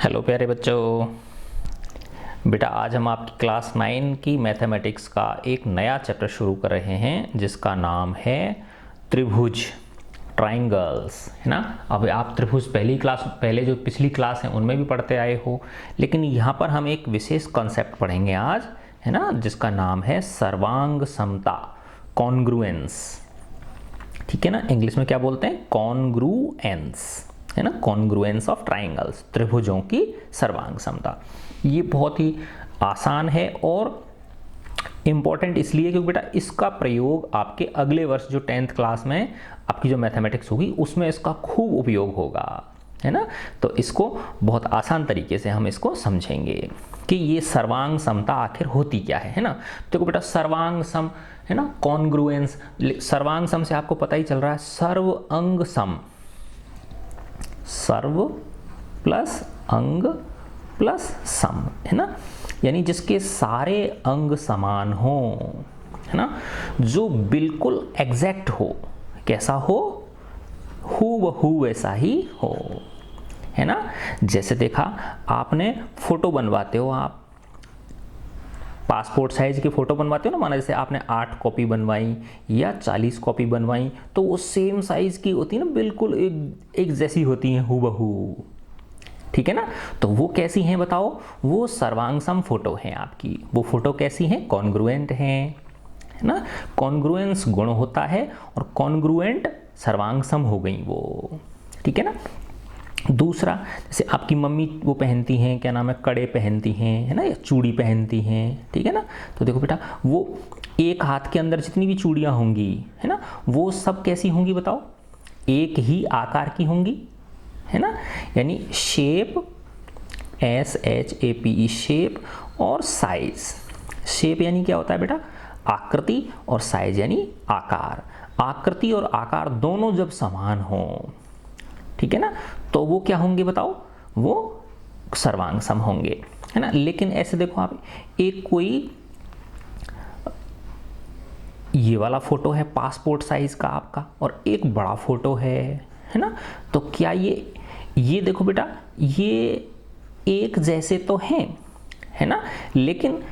Hello प्यारे बच्चों। बेटा आज हम आपकी क्लास 9 की मैथमेटिक्स का एक नया चैप्टर शुरू कर रहे हैं जिसका नाम है त्रिभुज, ट्राइंगल्स, है ना। अब आप त्रिभुज पहले जो पिछली क्लास है उनमें भी पढ़ते आए हो, लेकिन यहाँ पर हम एक विशेष कॉन्सेप्ट पढ़ेंगे आज, है ना, जिसका नाम है सर्वांग समता, कॉन्ग्रुएंस। ठीक है ना, इंग्लिश में क्या बोलते हैं? कॉन्ग्रुएंस, है ना, कॉन्ग्रुएंस ऑफ ट्राइंगल्स, त्रिभुजों की सर्वांग समता। ये बहुत ही आसान है और इम्पॉर्टेंट इसलिए क्योंकि बेटा इसका प्रयोग आपके अगले वर्ष जो 10th क्लास में आपकी जो मैथमेटिक्स होगी उसमें इसका खूब उपयोग होगा, है ना। तो इसको बहुत आसान तरीके से हम इसको समझेंगे कि ये सर्वांग समता आखिर होती क्या है ना। देखो बेटा सर्वांग सम, है ना, कॉन्ग्रुएंस, सर्वांग सम से आपको पता ही चल रहा है सर्व अंग सम, सर्व प्लस अंग प्लस सम, है ना, यानी जिसके सारे अंग समान हो, है ना, जो बिल्कुल एग्जैक्ट हो। कैसा हो? हूबहू वैसा ही हो, है ना। जैसे देखा आपने फोटो बनवाते हो, आप पासपोर्ट साइज की फ़ोटो बनवाते हो ना, माना जैसे आपने 8 कॉपी बनवाई या 40 कॉपी बनवाई तो वो सेम साइज़ की होती है ना, बिल्कुल एक जैसी होती हैं हूबहू। ठीक है ना, तो वो कैसी हैं बताओ? वो सर्वांग सम फोटो हैं आपकी। वो फोटो कैसी हैं? कॉन्ग्रुएंट हैं, है ना। कॉन्ग्रुएंस गुण होता है और कॉन्ग्रुएंट सर्वांग सम हो गई वो। ठीक है ना। दूसरा, जैसे आपकी मम्मी वो पहनती हैं, क्या नाम है, कड़े पहनती हैं, है ना, या चूड़ी पहनती हैं। ठीक है ना, तो देखो बेटा वो एक हाथ के अंदर जितनी भी चूड़ियाँ होंगी, है ना, वो सब कैसी होंगी बताओ? एक ही आकार की होंगी, है ना, यानी शेप, SHAPE, शेप, और साइज। शेप यानी क्या होता है बेटा? आकृति, और साइज यानी आकार। आकृति और आकार दोनों जब समान हो, ठीक है ना, तो वो क्या होंगे बताओ? वो सर्वांग सम होंगे, है ना। लेकिन ऐसे देखो आप, एक कोई ये वाला फोटो है पासपोर्ट साइज का आपका और एक बड़ा फोटो है ना, तो क्या ये देखो बेटा ये एक जैसे तो हैं, है ना, लेकिन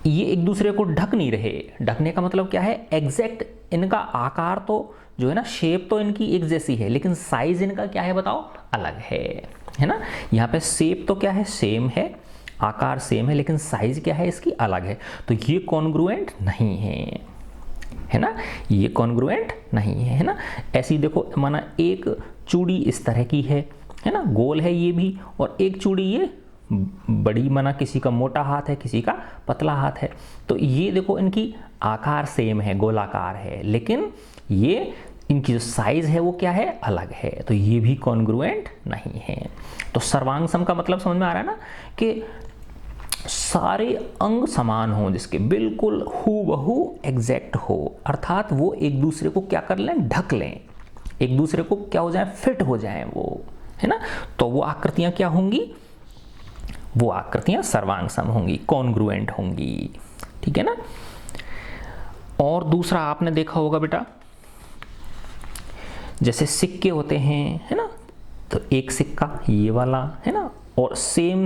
ये एक दूसरे को ढक नहीं रहे। ढकने का मतलब क्या है? एग्जैक्ट इनका आकार तो जो है ना, शेप तो इनकी एक जैसी है, लेकिन साइज इनका क्या है बताओ? अलग है ना। यहाँ पे शेप तो क्या है? सेम है, आकार सेम है, लेकिन साइज क्या है इसकी? अलग है। तो ये कॉन्ग्रुएंट नहीं है ना, ये कॉन्ग्रुएंट नहीं है ना। ऐसी देखो, माना एक चूड़ी इस तरह की है ना, गोल है ये भी, और एक चूड़ी ये बड़ी, माना किसी का मोटा हाथ है किसी का पतला हाथ है, तो ये देखो इनकी आकार सेम है, गोलाकार है, लेकिन ये इनकी जो साइज है वो क्या है? अलग है। तो ये भी कॉन्ग्रुएंट नहीं है। तो सर्वांग सम का मतलब समझ में आ रहा है ना, कि सारे अंग समान हो, जिसके बिल्कुल हूबहू एग्जैक्ट हो, अर्थात वो एक दूसरे को क्या कर लें? ढक लें, एक दूसरे को क्या हो जाए? फिट हो जाए वो, है ना। तो वो आकृतियां क्या होंगी? वो आकृतियां सर्वांग सम होंगी, कॉन्ग्रुएंट होंगी। ठीक है ना। और दूसरा आपने देखा होगा बेटा, जैसे सिक्के होते हैं, है ना, तो एक सिक्का ये वाला, है ना, और सेम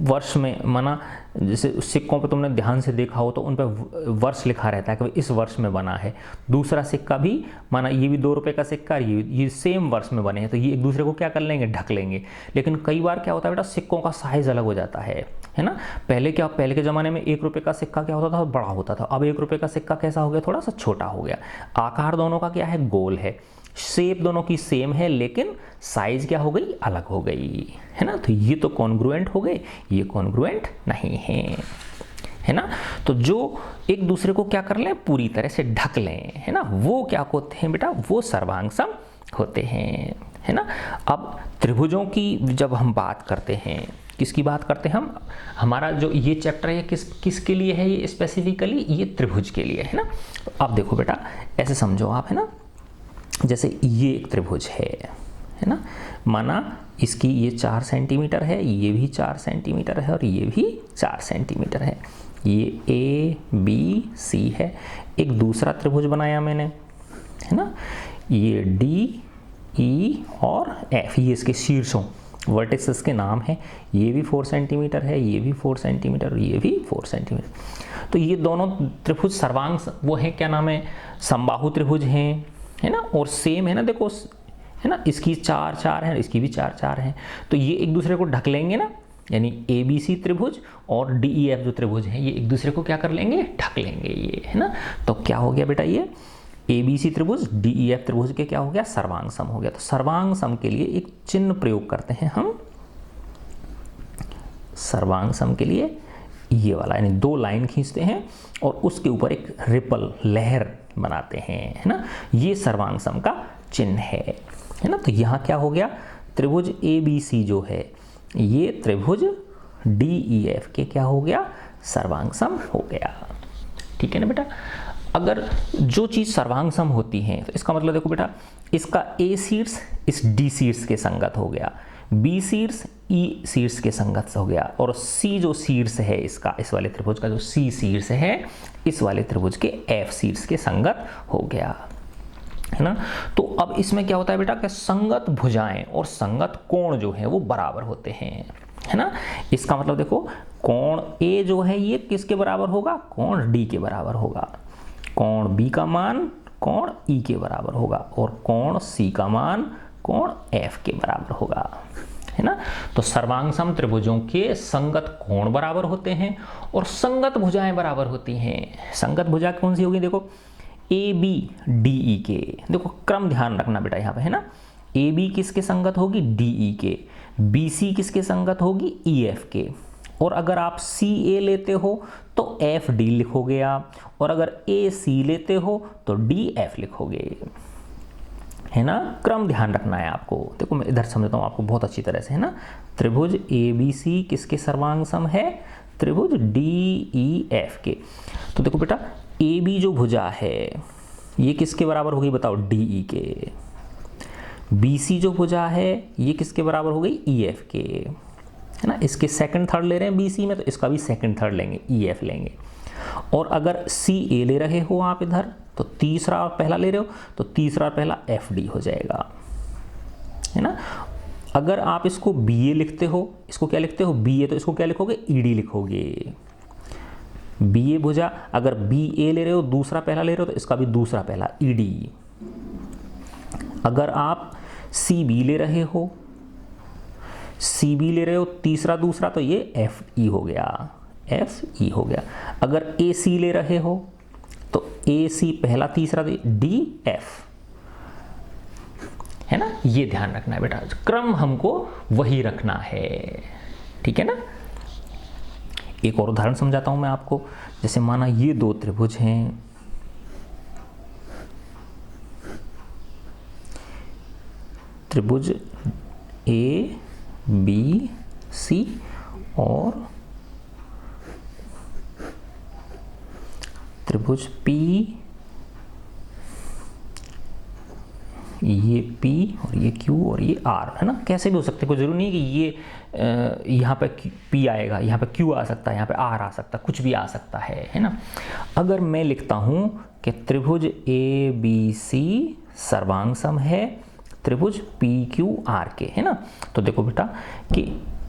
वर्ष में, माना जैसे सिक्कों पे तुमने ध्यान से देखा हो तो उन पर वर्ष लिखा रहता है कि इस वर्ष में बना है। दूसरा सिक्का भी, माना ये भी 2 रुपए का सिक्का, ये सेम वर्ष में बने हैं, तो ये एक दूसरे को क्या कर लेंगे? ढक लेंगे। लेकिन कई बार क्या होता है बेटा, सिक्कों का साइज अलग हो जाता है ना। पहले के ज़माने में 1 रुपये का सिक्का क्या होता था? बड़ा होता था। अब 1 रुपये का सिक्का कैसा हो गया? थोड़ा सा छोटा हो गया। आकार दोनों का क्या है? गोल है। शेप दोनों की सेम है, लेकिन साइज क्या हो गई? अलग हो गई, है ना। तो ये तो कॉन्ग्रुएंट हो गए, ये कॉन्ग्रुएंट नहीं है ना। तो जो एक दूसरे को क्या कर लें? पूरी तरह से ढक लें, है ना, वो क्या होते हैं बेटा? वो सर्वांग सम होते हैं, है ना। अब त्रिभुजों की जब हम बात करते हैं, किसकी बात करते हैं हम? हमारा जो ये चैप्टर है किसके लिए है? ये स्पेसिफिकली ये त्रिभुज के लिए, है ना। तो अब देखो बेटा ऐसे समझो आप, है ना, जैसे ये एक त्रिभुज है ना, माना इसकी ये 4 सेंटीमीटर है, ये भी 4 सेंटीमीटर है, और ये भी 4 सेंटीमीटर है। ये ABC है। एक दूसरा त्रिभुज बनाया मैंने, है ना, ये DE और F, ये इसके शीर्षों वर्टिसेस के नाम है, ये भी 4 सेंटीमीटर है, ये भी 4 सेंटीमीटर, ये भी 4 सेंटीमीटर। तो ये दोनों त्रिभुज सर्वांग वो है, क्या नाम है, समबाहु त्रिभुज हैं, है ना, और सेम है ना, देखो है ना, इसकी 4 4 है, इसकी भी 4 4 है, तो ये एक दूसरे को ढक लेंगे ना, यानी ABC त्रिभुज और DEF जो त्रिभुज है ये एक दूसरे को क्या कर लेंगे, ढक लेंगे, ये है ना। तो क्या हो गया बेटा, ये ABC त्रिभुज DEF त्रिभुज के क्या हो गया, सर्वांग सम हो गया। तो सर्वांग सम के लिए एक चिन्ह प्रयोग करते हैं हम, सर्वांग सम के लिए ये वाला, यानी 2 लाइन खींचते हैं और उसके ऊपर एक रिपल लहर बनाते हैं, है ना, ये सर्वांग सम का चिन्ह है ना। तो यहाँ क्या हो गया, त्रिभुज ABC जो है ये त्रिभुज DEF के क्या हो गया, सर्वांग सम हो गया, ठीक है ना बेटा। अगर जो चीज़ सर्वांग सम होती है तो इसका मतलब देखो बेटा, इसका A शीर्ष इस D शीर्ष के संगत हो गया, B शीर्ष E शीर्ष के संगत हो गया, और C जो शीर्ष है इसका, इस वाले त्रिभुज का जो C शीर्ष है इस वाले त्रिभुज के F शीर्ष के संगत हो गया, है ना। तो अब इसमें क्या होता है बेटा, कि संगत भुजाएं और संगत कोण जो है वो बराबर होते हैं, है ना। इसका मतलब देखो, कोण A जो है ये किसके बराबर होगा, कोण D के बराबर होगा, कोण B का मान कोण E के बराबर होगा, और कोण C का मान कोण F के बराबर होगा, है ना। तो सर्वांग सम त्रिभुजों के संगत कोण बराबर होते हैं और संगत भुजाएं बराबर होती हैं। संगत भुजा कौन सी होगी, देखो AB DE के, देखो क्रम ध्यान रखना बेटा यहाँ पे, है ना। AB किसके संगत होगी, DE के, BC किसके संगत होगी, EF के, और अगर आप CA लेते हो तो FD लिखोगे आप, और अगर AC लेते हो तो DF लिखोगे, है ना। क्रम ध्यान रखना है आपको। देखो मैं इधर समझता हूँ आपको बहुत अच्छी तरह से, है ना। त्रिभुज ABC किसके सर्वांग सम है, त्रिभुज DEF के। तो देखो बेटा, AB जो भुजा है ये किसके बराबर होगी बताओ, DE के। BC जो भुजा है ये किसके बराबर हो गई, EF के, है ना। इसके सेकंड थर्ड ले रहे हैं BC में, तो इसका भी सेकंड थर्ड लेंगे, EF लेंगे। और अगर CA ले रहे हो आप इधर, तो तीसरा और पहला ले रहे हो तो तीसरा और पहला FD हो जाएगा, है ना। अगर आप इसको BA लिखते हो, इसको क्या लिखते हो, BA, तो इसको क्या लिखोगे, ED लिखोगे। BA भुजा अगर BA ले रहे हो, दूसरा पहला ले रहे हो, तो इसका भी दूसरा पहला ED। अगर आप CB ले रहे हो, CB ले रहे हो तीसरा दूसरा, तो ये FE हो गया, FE हो गया। अगर AC ले रहे हो तो AC पहला तीसरा DF, है ना। ये ध्यान रखना है बेटा, क्रम हमको वही रखना है, ठीक है ना। एक और उदाहरण समझाता हूं मैं आपको। जैसे माना ये 2 त्रिभुज हैं, त्रिभुज ABC और त्रिभुज P, ये P और ये Q और ये R, है ना। कैसे भी हो सकते, कोई जरूरी नहीं है कि ये यहाँ पे P आएगा, यहाँ पे Q आ सकता है, यहाँ पे R आ सकता है, कुछ भी आ सकता है ना। अगर मैं लिखता हूँ कि त्रिभुज ABC सर्वांग सम है त्रिभुज PQR के, है ना। तो देखो बेटा कि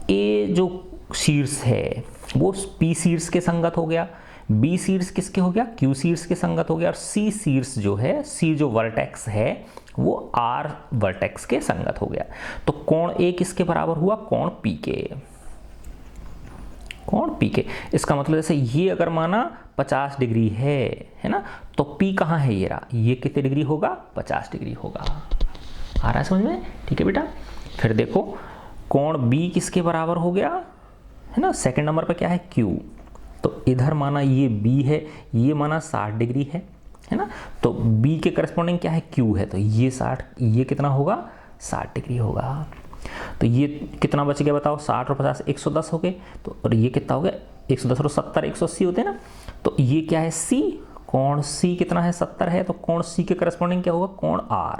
A जो शीर्ष है वो P शीर्ष के संगत हो गया, B शीर्ष किसके हो गया, Q शीर्ष के संगत हो गया, और C शीर्ष जो है, C जो वर्टेक्स है वो R वर्टेक्स के संगत हो गया। तो कोण A किसके बराबर हुआ, कोण P के, कोण P के। इसका मतलब जैसे ये अगर माना 50 डिग्री है ना, तो P कहाँ है, ये रहा, ये कितने डिग्री होगा, 50 डिग्री होगा। आ रहा है समझ में, ठीक है बेटा। फिर देखो कोण B किसके बराबर हो गया, है ना। सेकंड नंबर पर क्या है, Q। तो इधर माना ये B है, ये माना 60 डिग्री है ना। तो B के करस्पॉन्डिंग क्या है, Q है, तो ये 60, ये कितना होगा, 60 डिग्री होगा। तो ये कितना बच गया बताओ, 60 और 50 110 हो गए। तो और ये कितना हो गया, 110 और 70 180 होते हैं ना। तो ये क्या है, C, कोण C कितना है, 70 है, तो कोण C के करस्पॉन्डिंग क्या होगा, कोण R,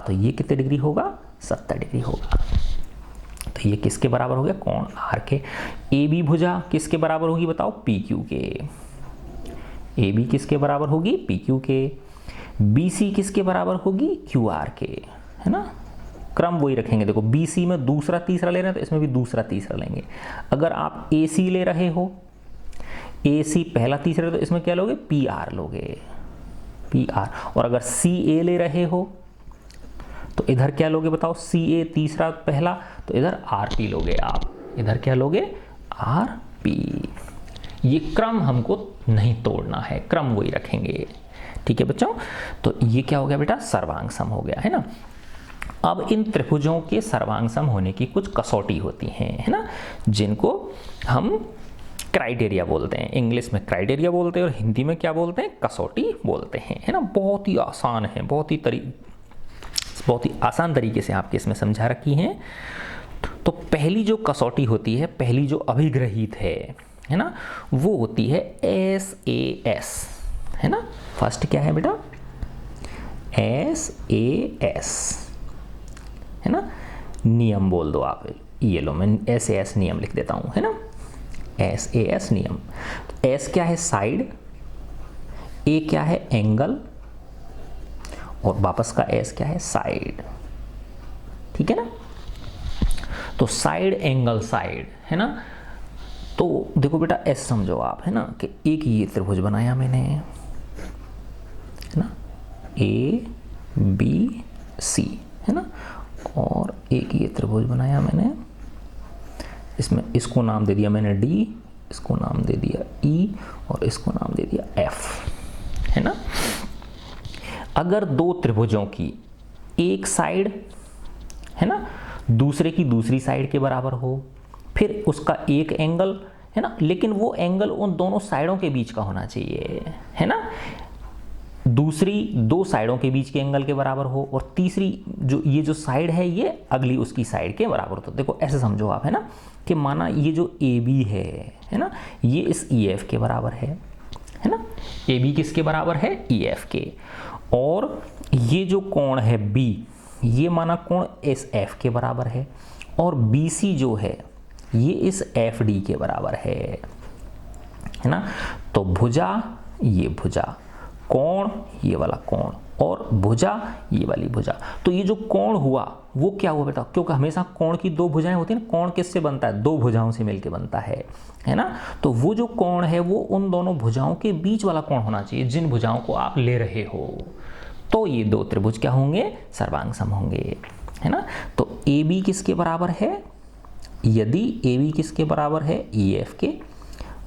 तो ये कितने डिग्री होगा, 70 डिग्री होगा। तो ये किसके बराबर हो गया, कोण R के। AB भुजा किसके बराबर होगी बताओ, PQ के। AB किसके बराबर होगी, PQ के। BC किसके बराबर होगी, QR के, है ना। क्रम वही रखेंगे। देखो BC में दूसरा तीसरा ले रहे हैं तो इसमें भी दूसरा तीसरा लेंगे। अगर आप AC ले रहे हो, AC पहला तीसरा तो इसमें क्या लोगे, PR लोगे, PR। और अगर CA ले रहे हो तो इधर क्या लोगे बताओ, CA तीसरा पहला तो इधर RP लोगे आप, इधर क्या लोगे, RP। ये क्रम हमको नहीं तोड़ना है, क्रम वही रखेंगे। ठीक है बच्चों, तो ये क्या हो गया बेटा, सर्वांग सम हो गया, है ना। अब इन त्रिभुजों के सर्वांग सम होने की कुछ कसौटी होती हैं, है ना, जिनको हम क्राइटेरिया बोलते हैं। इंग्लिश में क्राइटेरिया बोलते हैं और हिंदी में क्या बोलते हैं, कसौटी बोलते हैं, है ना। बहुत ही आसान है, बहुत ही आसान तरीके से आपके इसमें समझा रखी हैं। तो पहली जो कसौटी होती है, पहली जो अभिग्रहित है ना, वो होती है SAS, है ना। फर्स्ट क्या है बेटा, SAS, है ना। नियम बोल दो आप, ये लो मैं SAS नियम लिख देता हूं, है ना, SAS नियम। तो S क्या है, साइड, A क्या है, एंगल, और वापस का S क्या है, साइड। ठीक है ना। तो साइड, एंगल, साइड, है ना। तो देखो बेटा S समझो आप, है ना, कि एक ये त्रिभुज बनाया मैंने, है ना, ABC, है ना, और एक ये त्रिभुज बनाया मैंने, इसमें इसको नाम दे दिया मैंने D, इसको नाम दे दिया E, और इसको नाम दे दिया F, है ना। अगर दो त्रिभुजों की एक साइड, है ना, दूसरे की दूसरी साइड के बराबर हो, फिर उसका एक एंगल, है ना, लेकिन वो एंगल उन दोनों साइडों के बीच का होना चाहिए, है ना, दूसरी दो साइडों के बीच के एंगल के बराबर हो, और तीसरी ये जो साइड है ये अगली उसकी साइड के बराबर हो। तो देखो ऐसे समझो आप, है ना, कि माना ये जो AB है ना, ये इस EF के बराबर है ना, AB किसके बराबर है, EF के। और ये जो कोण है B, ये माना कोण इस F के बराबर है, और BC जो है ये इस FD के बराबर है ना। तो भुजा, ये भुजा, कोण ये वाला कोण, और भुजा ये वाली भुजा। तो ये जो कोण हुआ वो क्या हुआ बेटा, क्योंकि हमेशा कोण की दो भुजाएं होती हैं ना, कोण किससे बनता है, दो भुजाओं से मिलकर बनता है ना। तो वो जो कोण है वो उन दोनों भुजाओं के बीच वाला कोण होना चाहिए जिन भुजाओं को आप ले रहे हो। तो ये दो त्रिभुज क्या होंगे, सर्वांग सम होंगे, है ना। तो AB किसके बराबर है, यदि AB किसके बराबर है, EF के,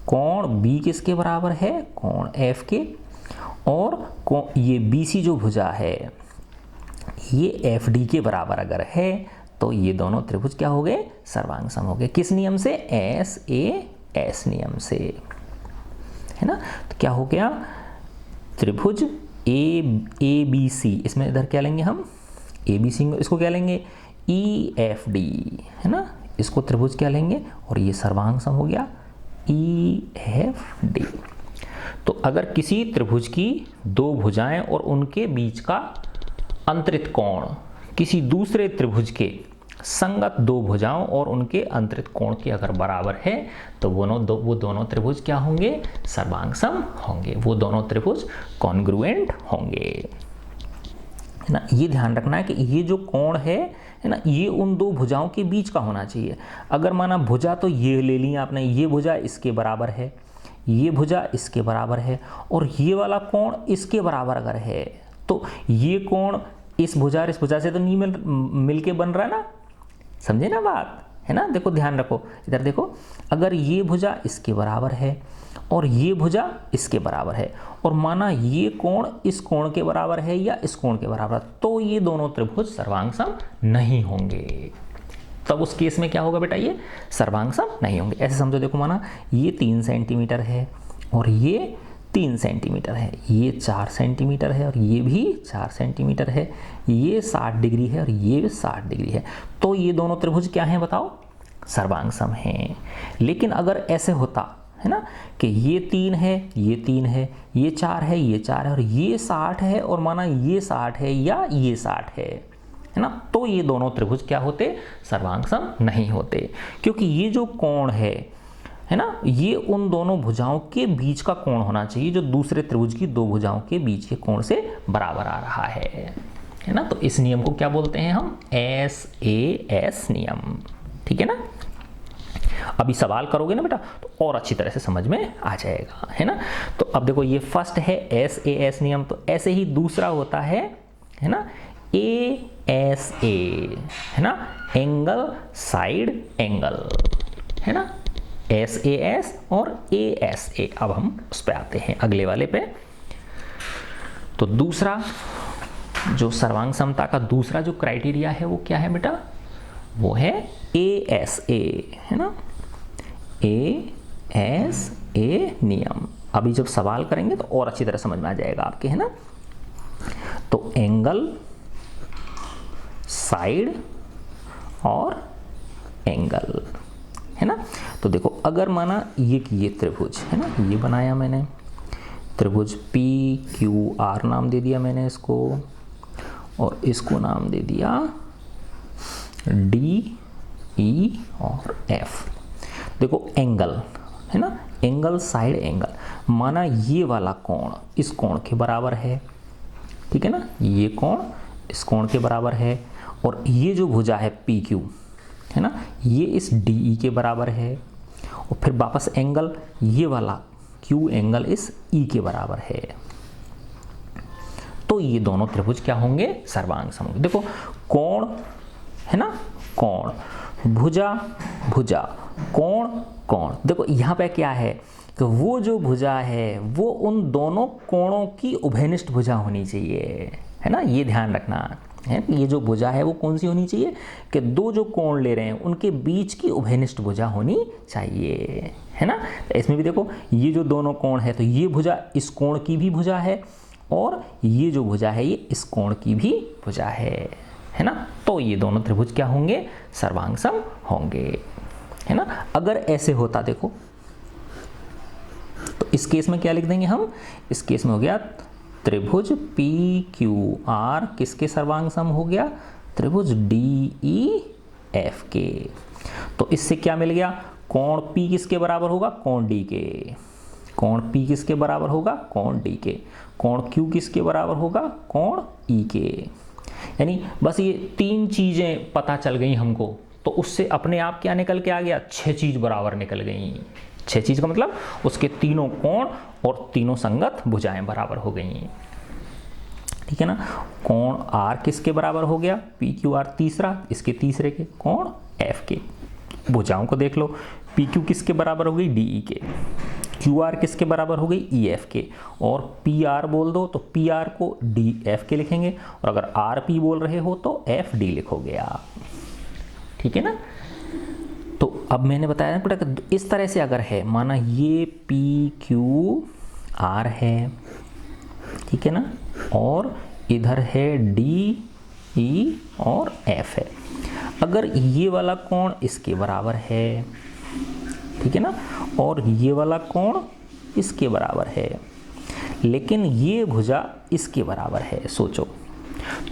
कोण B किसके बराबर है, कोण F के, और ये BC जो भुजा है ये FD के बराबर अगर है तो ये दोनों त्रिभुज क्या हो गए, सर्वांग सम हो गए। किस नियम से, SAS नियम से, है ना। तो क्या हो गया, त्रिभुज ABC, इसमें इधर क्या लेंगे हम, ABC, इसको क्या लेंगे, EFD, है ना, इसको त्रिभुज क्या लेंगे, और ये सर्वांग सम हो गया EFD। तो अगर किसी त्रिभुज की दो भुजाएं और उनके बीच का अंतरित कोण किसी दूसरे त्रिभुज के संगत दो भुजाओं और उनके अंतरित कोण के अगर बराबर है तो वो दोनों त्रिभुज क्या होंगे, सर्वांग सम होंगे, वो दोनों त्रिभुज कॉन्ग्रुएंट होंगे, है ना। ये ध्यान रखना है कि ये जो कोण है ना, ये उन दो भुजाओं के बीच का होना चाहिए। अगर माना भुजा तो ये ले ली आपने, ये भुजा इसके बराबर है, ये भुजा इसके बराबर है, और ये वाला कोण इसके बराबर अगर है तो ये कोण इस भुजा और इस भुजा से तो नहीं मिल के बन रहा है ना, समझे ना बात, है ना। देखो ध्यान रखो, इधर देखो, अगर ये भुजा इसके बराबर है और ये भुजा इसके बराबर है, और माना ये कोण इस कोण के बराबर है या इस कोण के बराबर, तो ये दोनों त्रिभुज सर्वांग सम नहीं होंगे। तब उस केस में क्या होगा बेटा, ये सर्वांग सम नहीं होंगे। ऐसे समझो, देखो माना ये 3 सेंटीमीटर है और ये 3 सेंटीमीटर है, ये 4 सेंटीमीटर है और ये भी 4 सेंटीमीटर है, ये 60 डिग्री है और ये भी 60 डिग्री है, तो ये दोनों त्रिभुज क्या हैं बताओ, सर्वांग सम हैं। लेकिन अगर ऐसे होता है ना कि ये 3 है, ये 3 है, ये 4 है, ये 4 है और ये 60 है, और माना ये 60 है या ये 60 है ना, तो ये दोनों त्रिभुज क्या होते, सर्वांग सम नहीं होते, क्योंकि ये जो कोण है ना, ये उन दोनों भुजाओं के बीच का कोण होना चाहिए जो दूसरे त्रिभुज की दो भुजाओं के बीच के कोण से बराबर आ रहा है है ना। तो इस नियम को क्या बोलते हैं हम, SAS नियम, ठीक है ना। अभी सवाल करोगे ना बेटा तो और अच्छी तरह से समझ में आ जाएगा, है ना। तो अब देखो ये फर्स्ट है SAS नियम, तो ऐसे ही दूसरा होता है ना ASA, है ना, एंगल साइड एंगल, है ना, SAS और ASA। अब हम उस पे आते हैं अगले वाले पे। तो दूसरा जो सर्वांग समता का दूसरा जो क्राइटेरिया है वो क्या है बेटा, वो है ASA, है ना, ASA नियम। अभी जब सवाल करेंगे तो और अच्छी तरह समझ में आ जाएगा आपके, है ना। तो एंगल साइड और एंगल, है ना। तो देखो अगर माना ये त्रिभुज है ना, ये बनाया मैंने त्रिभुज PQR नाम दे दिया मैंने इसको, और इसको नाम दे दिया DE और F। देखो एंगल, है ना, एंगल साइड एंगल, माना ये वाला कोण इस कोण के बराबर है, ठीक है ना, ये कोण इस कोण के बराबर है, और ये जो भुजा है PQ, है ना, ये इस DE के बराबर है, और फिर वापस एंगल ये वाला Q एंगल इस E के बराबर है। तो ये दोनों त्रिभुज क्या होंगे, सर्वांग समहोंगे। देखो कोण, है ना, कोण, भुजा भुजा, कोण कोण। देखो यहाँ पे क्या है कि वो जो भुजा है वो उन दोनों कोणों की उभयनिष्ठ भुजा होनी चाहिए, है ना, ये ध्यान रखना है। ये जो भुजा है वो कौन सी होनी चाहिए कि दो जो कोण ले रहे हैं उनके बीच की उभयनिष्ठ भुजा होनी चाहिए, है ना। तो इसमें भी देखो ये जो दोनों कोण है तो ये भुजा इस कोण की भी भुजा है, और ये जो भुजा है ये इस कोण की भी भुजा है ना। तो ये दोनों त्रिभुज क्या होंगे, सर्वांग सम होंगे, है ना। अगर ऐसे होता देखो तो इस केस में क्या लिख देंगे हम, इस केस में हो गया त्रिभुज PQR किसके सर्वांग सम हो गया, त्रिभुज DEF के। तो इससे क्या मिल गया, कोण P किसके बराबर होगा, कोण D के, कोण P किसके बराबर होगा, कोण D के, कोण Q किसके बराबर होगा, कोण E के। यानी बस ये तीन चीजें पता चल गई हमको, तो उससे अपने आप क्या निकल के आ गया, 6 चीज बराबर निकल गई। 6 चीज का मतलब उसके तीनों कोण और तीनों संगत भुजाएं बराबर हो गई, ठीक है ना। कोण R किसके बराबर हो गया, PQR तीसरा, इसके तीसरे के, कोण F के। भुजाओं को देख लो, PQ किसके बराबर हो गई, DE के, QR किसके बराबर हो गई, EF के, और PR बोल दो तो PR को DF के लिखेंगे, और अगर RP बोल रहे हो तो FD लिखोगे आप, ठीक है ना। तो अब मैंने बताया ना बेटा इस तरह से अगर है, माना ये PQR है, ठीक है ना, और इधर है DE और F है। अगर ये वाला कोण इसके बराबर है, ठीक है ना, और ये वाला कोण इसके बराबर है, लेकिन ये भुजा इसके बराबर है, सोचो,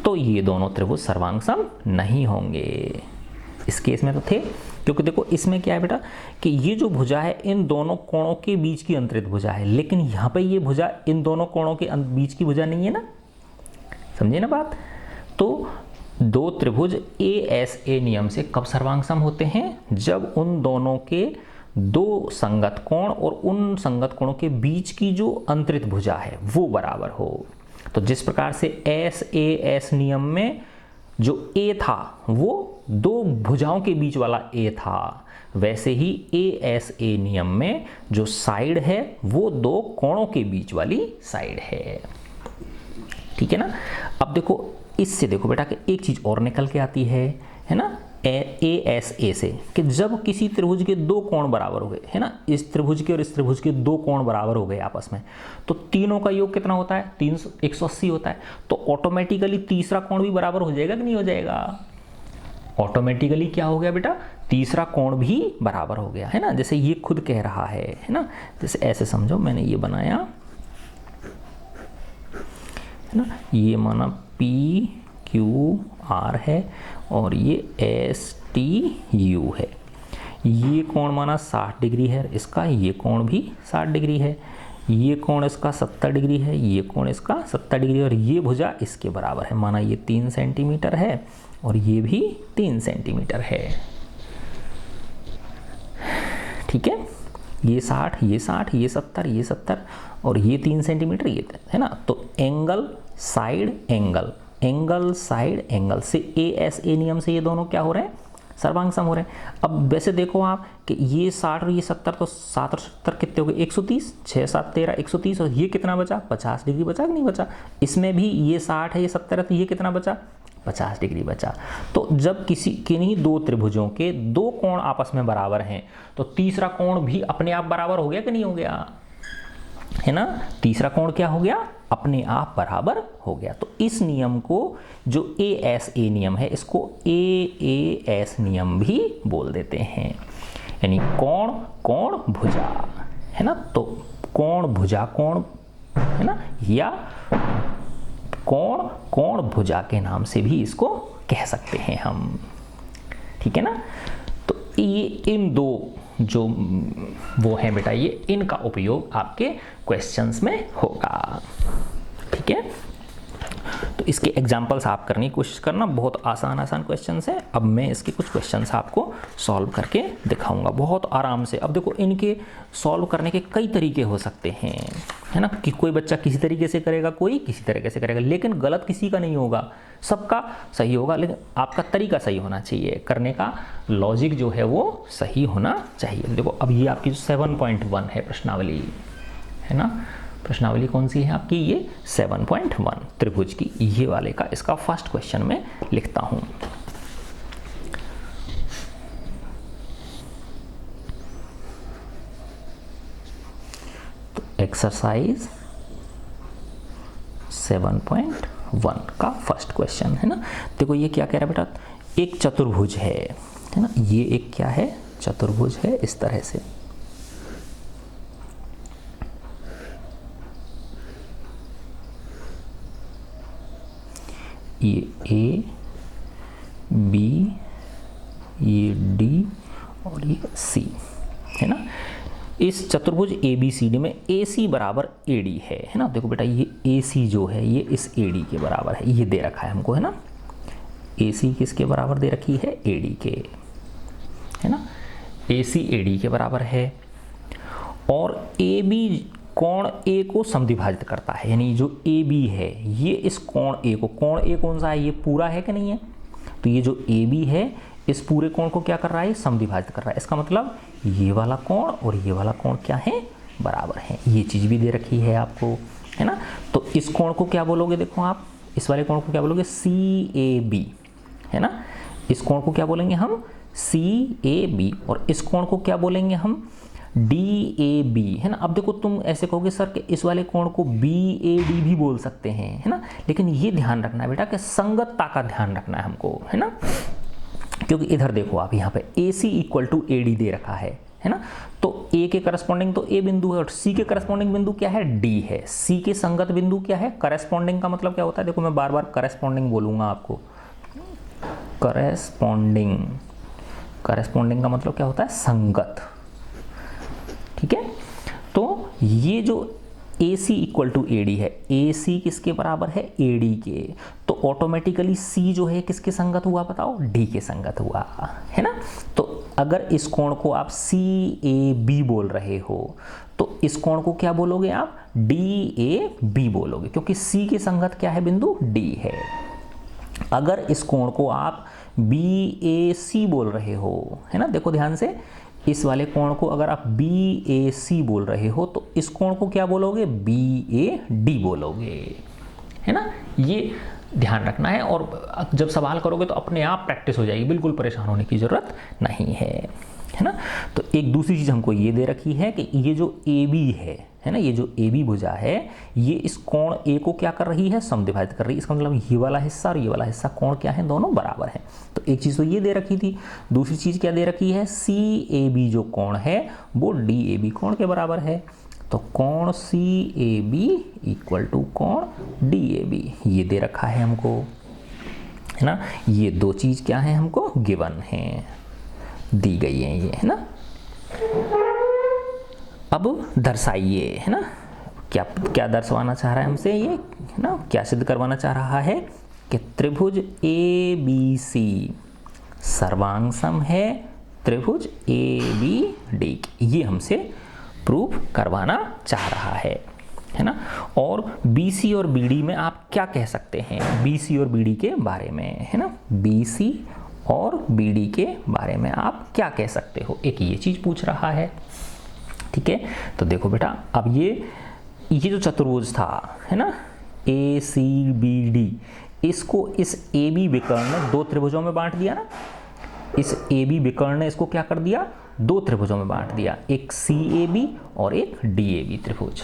तो ये दोनों त्रिभुज सर्वांग सम नहीं होंगे। इस केस में तो थे, क्योंकि देखो इसमें क्या है बेटा कि ये जो भुजा है इन दोनों कोणों के बीच की अंतरित भुजा है, लेकिन यहाँ पे ये भुजा इन दोनों कोणों के बीच की भुजा नहीं है ना, समझे ना बात। तो दो त्रिभुज ASA नियम से कब सर्वांग सम होते हैं, जब उन दोनों के दो संगत कोण और उन संगत कोणों के बीच की जो अंतरित भुजा है वो बराबर हो। तो जिस प्रकार से SAS नियम में जो A था वो दो भुजाओं के बीच वाला A था, वैसे ही ASA नियम में जो साइड है वो दो कोणों के बीच वाली साइड है, ठीक है ना। अब देखो इससे देखो बेटा कि एक चीज और निकल के आती है ना, ASA से, कि जब किसी त्रिभुज के दो कोण बराबर हो गए, है ना, इस त्रिभुज के और इस त्रिभुज के दो कोण बराबर हो गए आपस में, तो तीनों का योग कितना होता है, 180 होता है। तो ऑटोमेटिकली तीसरा कोण भी बराबर हो जाएगा कि नहीं हो जाएगा, ऑटोमेटिकली क्या हो गया बेटा, तीसरा कोण भी बराबर हो गया, है ना। जैसे ये खुद कह रहा है ना, जैसे ऐसे समझो मैंने ये बनाया, है ना, ये माना PQR है और ये STU है, ये कोण माना 60 डिग्री है, इसका ये कोण भी 60 डिग्री है, ये कोण इसका 70 डिग्री है, ये कोण इसका 70 डिग्री, और ये भुजा इसके बराबर है। माना ये 3 सेंटीमीटर है और ये भी 3 सेंटीमीटर है। ठीक है, ये 60, ये 60, ये 70, ये 70 और ये 3 सेंटीमीटर, ये है ना। तो angle side angle, angle side angle से ASA नियम से ये दोनों क्या हो रहे हैं, सर्वांग सम हो रहे हैं। अब वैसे देखो आप कि ये 60 और ये 70, तो 7 और 70 कितने हो गए, 130, 6 7 13 130, और ये कितना बचा, 50 डिग्री बचा कि नहीं बचा। इसमें भी ये 60 है, ये 70 है, तो ये कितना बचा, 50 डिग्री बचा। तो जब किन्हीं दो त्रिभुजों के दो कोण आपस में बराबर हैं तो तीसरा कोण भी अपने आप बराबर हो गया कि नहीं हो गया, है ना। तीसरा कोण क्या हो गया, अपने आप बराबर हो गया। तो इस नियम को जो ASA नियम है इसको AAS नियम भी बोल देते हैं, यानी कोण कोण भुजा, है ना। तो कोण भुजा कोण, है ना, या कोण कोण भुजा के नाम से भी इसको कह सकते हैं हम। ठीक है ना। तो ये इन दो जो वो हैं बेटा, ये इनका उपयोग आपके क्वेश्चंस में होगा। ठीक है, तो इसके एग्जांपल्स आप करने की कोशिश करना, बहुत आसान आसान क्वेश्चंस हैं। अब मैं इसके कुछ क्वेश्चंस आपको सॉल्व करके दिखाऊंगा बहुत आराम से। अब देखो इनके सॉल्व करने के कई तरीके हो सकते हैं, है ना, कि कोई बच्चा किसी तरीके से करेगा, कोई किसी तरीके से करेगा, लेकिन गलत किसी का नहीं होगा, सबका सही होगा, लेकिन आपका तरीका सही होना चाहिए, करने का लॉजिक जो है वो सही होना चाहिए। देखो अब ये आपकी 7.1 है प्रश्नावली, है ना। प्रश्नावली कौन सी है आपकी, ये 7.1 त्रिभुज की, ये वाले का इसका फर्स्ट क्वेश्चन में लिखता हूं। तो एक्सरसाइज 7.1 का फर्स्ट क्वेश्चन, है ना। देखो ये क्या कह रहा है बेटा, एक चतुर्भुज है ना, ये एक क्या है, चतुर्भुज है इस तरह से। ये A, B, ये D और ये C, है ना। इस चतुर्भुज ABCD में AC बराबर AD है ना। देखो बेटा ये AC जो है ये इस AD के बराबर है, ये दे रखा है हमको, है ना। AC किसके बराबर दे रखी है, AD के, है ना। AC AD के बराबर है और AB कोण A को समद्विभाजित करता है, यानी जो AB है ये इस कोण A को, कोण A कौन सा है, ये पूरा है कि नहीं है, तो ये जो AB है इस पूरे कोण को क्या कर रहा है, समद्विभाजित कर रहा है। इसका मतलब ये वाला कोण और ये वाला कोण क्या है, बराबर है। ये चीज़ भी दे रखी है आपको, है ना। तो इस कोण को क्या बोलोगे, देखो आप इस वाले कोण को क्या बोलोगे, CAB, है ना। इस कोण को क्या बोलेंगे हम, CAB, और इस कोण को क्या बोलेंगे हम, DAB, है ना। अब देखो तुम ऐसे कहोगे सर कि इस वाले कोण को BAD भी बोल सकते हैं, है ना, लेकिन ये ध्यान रखना है बेटा कि संगतता का ध्यान रखना है हमको, है ना। क्योंकि इधर देखो आप यहाँ पे AC = AD दे रखा है ना। तो A के करस्पॉन्डिंग तो A बिंदु है और C के करस्पॉन्डिंग बिंदु क्या है, D है। C के संगत बिंदु क्या है, करस्पॉन्डिंग का मतलब क्या होता है, देखो मैं बार बार करस्पॉन्डिंग बोलूंगा आपको, करस्पॉन्डिंग, करस्पॉन्डिंग का मतलब क्या होता है, संगत। ठीक है, तो ये जो AC = AD है, AC किसके बराबर है, AD के, तो ऑटोमेटिकली C जो है किसके संगत हुआ बताओ, D के संगत हुआ, है ना। तो अगर इस कोण को आप CAB बोल रहे हो तो इस कोण को क्या बोलोगे आप, DAB बोलोगे, क्योंकि C के संगत क्या है, बिंदु D है। अगर इस कोण को आप BAC बोल रहे हो, है ना, देखो ध्यान से, इस वाले कोण को अगर आप BAC बोल रहे हो तो इस कोण को क्या बोलोगे, BAD बोलोगे, है ना। ये ध्यान रखना है और जब सवाल करोगे तो अपने आप प्रैक्टिस हो जाएगी, बिल्कुल परेशान होने की जरूरत नहीं है ना। तो एक दूसरी चीज हमको ये दे रखी है कि ये जो AB है ना, ये जो AB भुजा है ये इस कोण A को क्या कर रही है, समद्विभाजित कर रही है। इसका मतलब ये वाला हिस्सा और ये वाला हिस्सा कोण क्या है, दोनों बराबर हैं। तो एक चीज तो ये दे रखी थी, दूसरी चीज क्या दे रखी है, CAB जो कोण है वो DAB कोण के बराबर है। तो कोण CAB = कोण DAB, ये दे रखा है हमको, है ना। ये दो चीज क्या है, हमको गिवन है, दी गई है ये, है ना। अब दर्शाइए, है ना, क्या क्या दर्शवाना चाह रहा है हमसे ये, है ना, क्या सिद्ध करवाना चाह रहा है कि त्रिभुज ए बी सी सर्वांग सम है त्रिभुज ए बी डी, ये हमसे प्रूव करवाना चाह रहा है ना। और बी सी और बी डी में आप क्या कह सकते हैं बी सी और बी डी के बारे में, है ना, बी सी और बी डी के बारे में आप क्या कह सकते हो, एक ये चीज़ पूछ रहा है। ठीक है, तो देखो बेटा, अब ये जो चतुर्भुज था, है ना, ए सी बी डी, इसको इस ए बी विकर्ण ने दो त्रिभुजों में बांट दिया ना। इस ए बी विकर्ण ने इसको क्या कर दिया, दो त्रिभुजों में बांट दिया, एक सी ए बी और एक डी ए बी त्रिभुज,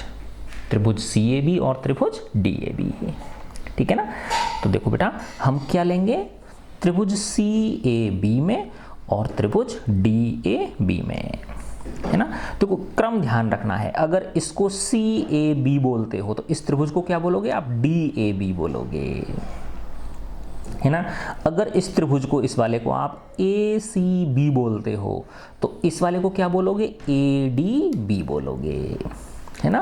त्रिभुज सी ए बी और त्रिभुज डी ए बी। ठीक है ना। तो देखो बेटा, हम क्या लेंगे, त्रिभुज सी ए बी में और त्रिभुज डी ए बी में, है ना। देखो क्रम ध्यान रखना है, अगर इसको सी ए बी बोलते हो तो इस त्रिभुज को क्या बोलोगे आप, डी ए बी बोलोगे, है ना। अगर इस त्रिभुज को, इस वाले को आप ए सी बी बोलते हो तो इस वाले को क्या बोलोगे, ए डी बी बोलोगे, है ना।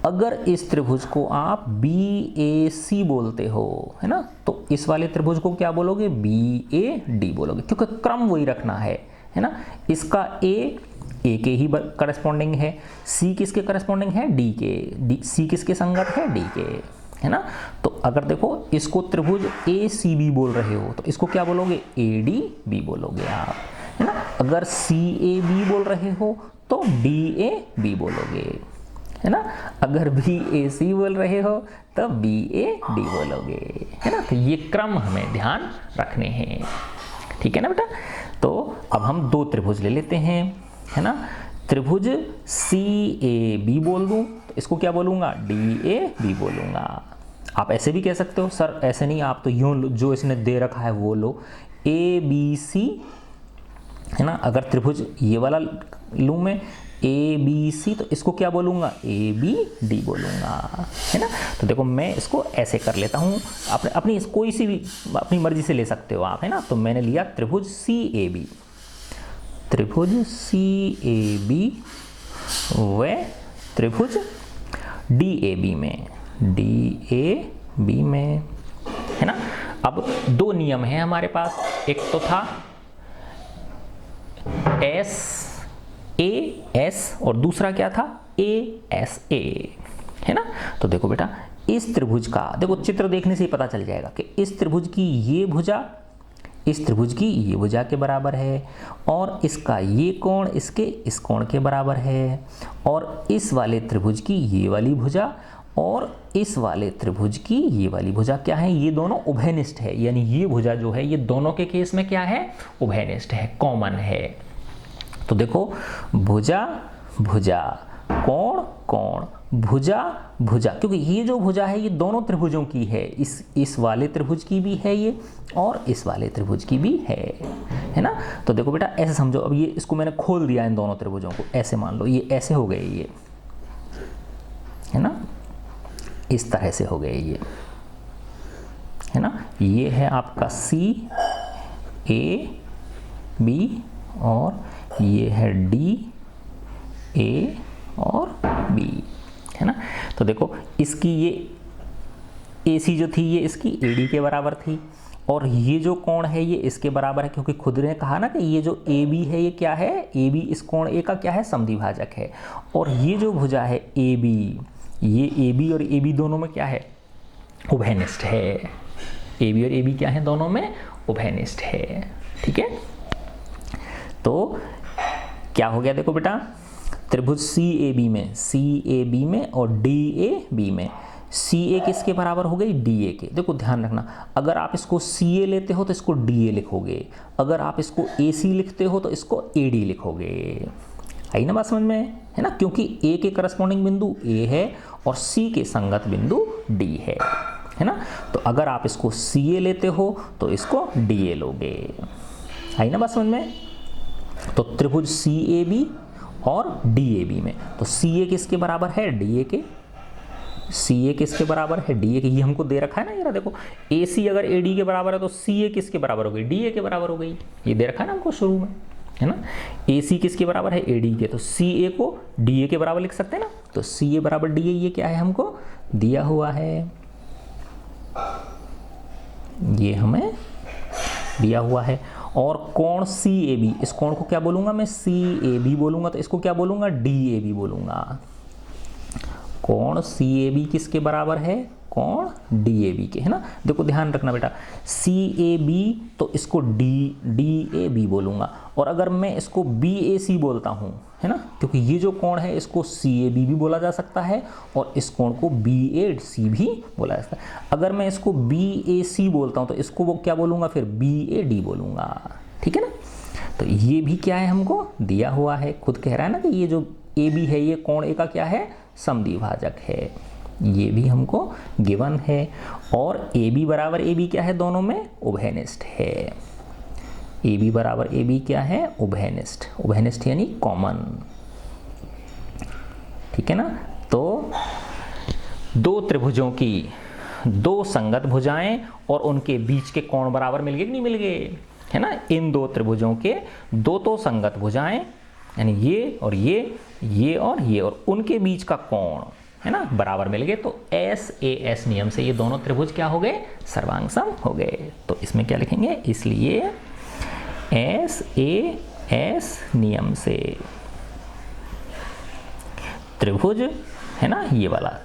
अगर इस त्रिभुज को आप बी ए सी बोलते हो, है ना, तो इस वाले त्रिभुज को क्या बोलोगे, बी ए डी बोलोगे, क्योंकि क्रम वही रखना है ना। इसका ए के ही करस्पॉन्डिंग है, सी किसके करस्पॉन्डिंग है, डी के, सी किसके संगत है, डी के, है ना। तो अगर देखो इसको त्रिभुज ए सी बी बोल रहे हो तो इसको क्या बोलोगे, ए डी बी बोलोगे आप, है ना। अगर सी ए बी बोल रहे हो तो डी ए बी बोलोगे, है ना। अगर बी ए सी बोल रहे हो तो बी ए डी बोलोगे, है ना। तो ये क्रम हमें ध्यान रखने हैं, ठीक है ना बेटा। तो अब हम दो त्रिभुज ले लेते हैं, है ना। त्रिभुज सी ए बी बोल दूं तो इसको क्या बोलूँगा, डी ए बी बोलूँगा। आप ऐसे भी कह सकते हो, सर ऐसे नहीं, आप तो यूँ जो इसने दे रखा है वो लो, ए बी सी, है ना। अगर त्रिभुज ये वाला लूँ मैं, ए बी सी, तो इसको क्या बोलूँगा, ए बी डी बोलूँगा, है ना। तो देखो मैं इसको ऐसे कर लेता हूँ, अपनी कोई सी भी अपनी मर्जी से ले सकते हो आप, है ना। तो मैंने लिया त्रिभुज सी ए बी, त्रिभुज सी ए बी व त्रिभुज डी ए बी में, डी ए बी में, है ना। अब दो नियम हैं हमारे पास, एक तो था एस ए एस और दूसरा क्या था, ए एस ए, है ना। तो देखो बेटा, इस त्रिभुज का देखो चित्र देखने से ही पता चल जाएगा कि इस त्रिभुज की ये भुजा इस त्रिभुज की ये भुजा के बराबर है, और इसका ये कोण इसके इस कोण के बराबर है, और इस वाले त्रिभुज की ये वाली भुजा और इस वाले त्रिभुज की ये वाली भुजा क्या है, ये दोनों उभयनिष्ठ है, यानी ये भुजा जो है ये दोनों के केस में क्या है, उभयनिष्ठ है, कॉमन है। तो देखो भुजा भुजा, कोण कोण, भुजा भुजा, क्योंकि ये जो भुजा है ये दोनों त्रिभुजों की है, इस वाले त्रिभुज की भी है ये और इस वाले त्रिभुज की भी है ना। तो देखो बेटा ऐसे समझो, अब ये इसको मैंने खोल दिया इन दोनों त्रिभुजों को, ऐसे मान लो ये ऐसे हो गए, ये है ना, इस तरह से हो गए ये, है ना। ये है आपका सी ए बी और ये है डी ए और बी, है ना। तो देखो इसकी ये ए सी जो थी ये इसकी ए डी के बराबर थी, और ये जो कोण है ये इसके बराबर है, क्योंकि खुद ने कहा ना कि ये जो ए बी है ये क्या है, ए बी इस कोण ए का क्या है, समद्विभाजक है। और ये जो भुजा है ए बी, ये ए बी और ए बी दोनों में क्या है, उभयनिष्ठ है। ए बी और ए बी क्या है, दोनों में उभयनिष्ठ है, ठीक है। तो क्या हो गया देखो बेटा, त्रिभुज सी ए बी में और डी ए बी में, सी ए किसके बराबर हो गई, डी ए के। देखो ध्यान रखना, अगर आप इसको सी ए लेते हो तो इसको डी ए लिखोगे, अगर आप इसको ए सी लिखते हो तो इसको ए डी लिखोगे। आई ना बात समझ में, है ना, क्योंकि ए के करस्पॉन्डिंग बिंदु ए है और सी के संगत बिंदु डी है ना। तो अगर आप इसको सी ए लेते हो तो इसको डी ए लोगे। आई ना बात समझ में। तो त्रिभुज सी ए बी और डी ए बी में, तो सी ए किसके बराबर है, डी ए के, सी ए किसके बराबर है, डी ए के, ये हमको दे रखा है ना, ये देखो ए सी अगर ए डी के बराबर है तो सी ए किसके बराबर हो गई, डी ए के बराबर हो गई, ये दे रखा है ना हमको शुरू में, है ना। ए सी किसके बराबर है, ए डी के, तो सी ए को डी ए के बराबर लिख सकते हैं ना, तो सी ए बराबर डी ए ये क्या है हमको दिया हुआ है, ये हमें दिया हुआ है। और कोण सी ए बी, इस कोण को क्या बोलूंगा मैं, सी ए बी बोलूंगा, तो इसको क्या बोलूंगा, डी ए बी बोलूंगा। कोण सी ए बी किसके बराबर है, कोण डी ए बी के, है ना। देखो ध्यान रखना बेटा, सी ए बी तो इसको डी ए बी बोलूंगा, और अगर मैं इसको बी ए सी बोलता हूँ, है ना, क्योंकि ये जो कोण है इसको सी ए बी भी बोला जा सकता है और इस कोण को बी ए सी भी बोला जा सकता है। अगर मैं इसको बी ए सी बोलता हूँ तो इसको वो क्या बोलूँगा, फिर बी ए डी बोलूँगा, ठीक है ना। तो ये भी क्या है हमको दिया हुआ है, खुद कह रहा है ना कि ये जो ए बी है ये कोण ए का क्या है, समद्विभाजक है, ये भी हमको गिवन है। और ए बी बराबर ए बी क्या है, दोनों में उभयनिष्ठ है, ए बी बराबर ए बी क्या है, उभयनिष्ठ, उभयनिष्ठ यानी कॉमन, ठीक है ना। तो दो त्रिभुजों की दो संगत भुजाएं और उनके बीच के कोण बराबर मिल गए कि नहीं मिल गए, है ना। इन दो त्रिभुजों के दो तो संगत भुजाएं यानी ये और ये और उनके बीच का कोण, है ना, बराबर मिल गए, तो एस ए एस नियम से ये दोनों त्रिभुज क्या हो गए, सर्वांग हो गए। तो इसमें क्या लिखेंगे, इसलिए एस ए एस नियम से त्रिभुज, है ना, ये वाला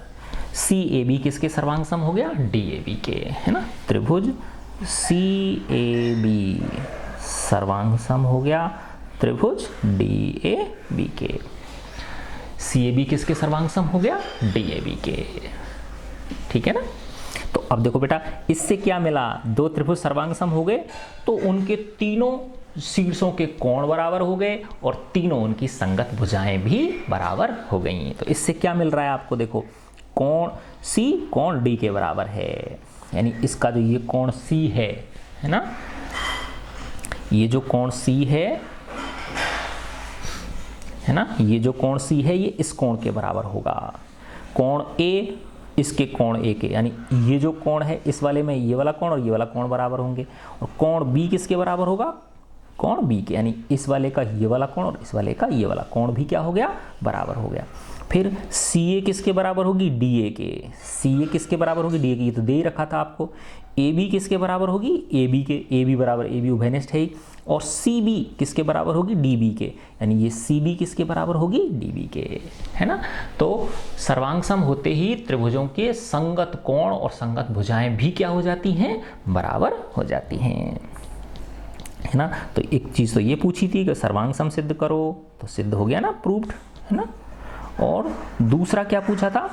सी ए बी किसके सर्वांग सम हो गया, डी ए बी के, है ना। त्रिभुज सी ए बी सर्वांग सम हो गया त्रिभुज डी ए बी के। सी ए बी किसके सर्वांग सम हो गया, डी ए बी के, ठीक है ना। तो अब देखो बेटा इससे क्या मिला, दो त्रिभुज सर्वांग सम हो गए तो उनके तीनों शीर्षों के कोण बराबर हो गए और तीनों उनकी संगत भुजाएं भी बराबर हो गई। तो इससे क्या मिल रहा है आपको, देखो कोण सी कोण डी के बराबर है, यानी इसका जो ये कोण सी है ना, ये जो कोण सी है ना, ये जो कोण सी है ये इस कोण के बराबर होगा। कोण ए इसके कोण ए के, यानी ये जो कोण है इस वाले में ये वाला कोण और ये वाला कोण बराबर होंगे। और कोण बी किसके बराबर होगा, कोण बी के, यानी इस वाले का ये वाला कोण और इस वाले का ये वाला कोण भी क्या हो गया, बराबर हो गया। फिर सी ए किसके बराबर होगी, डी ए के, सी ए किसके बराबर होगी, डी ए के, ये तो दे ही रखा था आपको। ए बी किसके बराबर होगी, ए बी के, ए बी बराबर ए बी उभयनिष्ठ है ही। और सी बी किसके बराबर होगी, डी बी के, यानी ये सी बी किसके बराबर होगी, डी बी के, है ना। तो सर्वांग सम होते ही त्रिभुजों के संगत कोण और संगत भुजाएं भी क्या हो जाती हैं, बराबर हो जाती हैं, है ना। तो एक चीज़ तो ये पूछी थी कि सर्वांग सम सिद्ध करो, तो सिद्ध हो गया ना, प्रूव्ड, है ना। और दूसरा क्या पूछा था,